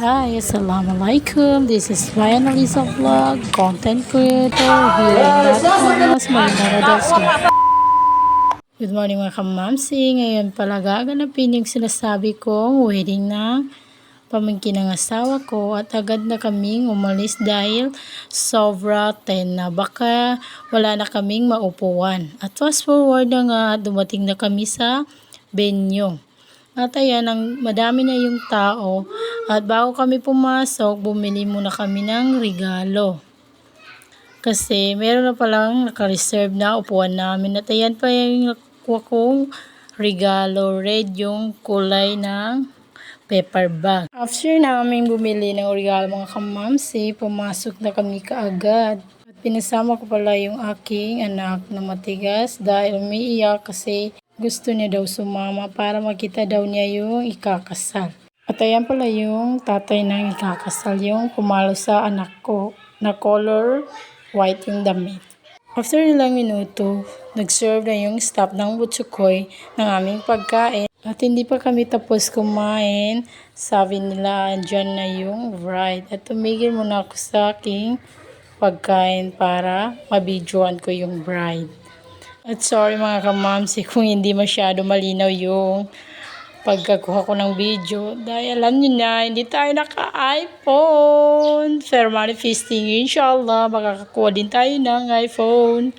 Hi, Assalamualaikum. This is Ryan Alisa Vlog, content creator here in Batangas, Maynila. Good morning mga kamamsi. Ngayon pala gaganapin yung sinasabi kong wedding ng pamangkin ng asawa ko at agad na kaming umalis dahil sobra 10 na. Baka wala na kaming maupuan. At fast forward na nga dumating na kami sa venue. At ayan, madami na yung tao. At bago kami pumasok, bumili muna kami ng regalo. Kasi meron na palang naka-reserve na upuan namin. At ayan pa yung nakuha kong regalo. Red yung kulay ng paper bag. After namin bumili ng regalo mga kamamsi, pumasok na kami kaagad. At pinasama ko pala yung aking anak na matigas dahil umiiyak kasi gusto niya daw sumama para makita daw niya yung ikakasal. At ayan pala yung tatay ng ikakasal, yung pumalo sa anak ko na color white yung damit. After ilang minuto, nag-serve na yung staff ng butsukoy ng aming pagkain. At hindi pa kami tapos kumain, sabi nila andyan na yung bride. At tumigil muna ako sa aking pagkain para mabidyoan ko yung bride. At sorry mga kamamsi kung hindi masyado malinaw yung pagkakuha ko ng video. Dahil alam nyo na, hindi tayo naka-iPhone. Fair manifesting, inshallah, makakakuha din tayo ng iPhone.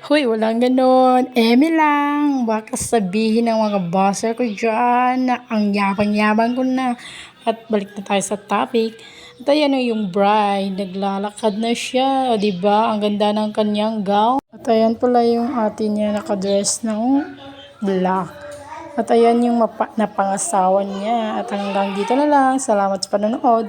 Huy, walang ganon. Eme lang. Baka sabihin ng mga bosser ko dyan na ang yabang-yabang ko na. At balik na tayo sa topic. At ayan na yung bride. Naglalakad na siya. O diba? Ang ganda ng kanyang gown. At ayan pala yung ate niya nakadress ng black. At ayan yung napangasawa niya. At hanggang dito na lang. Salamat sa panonood.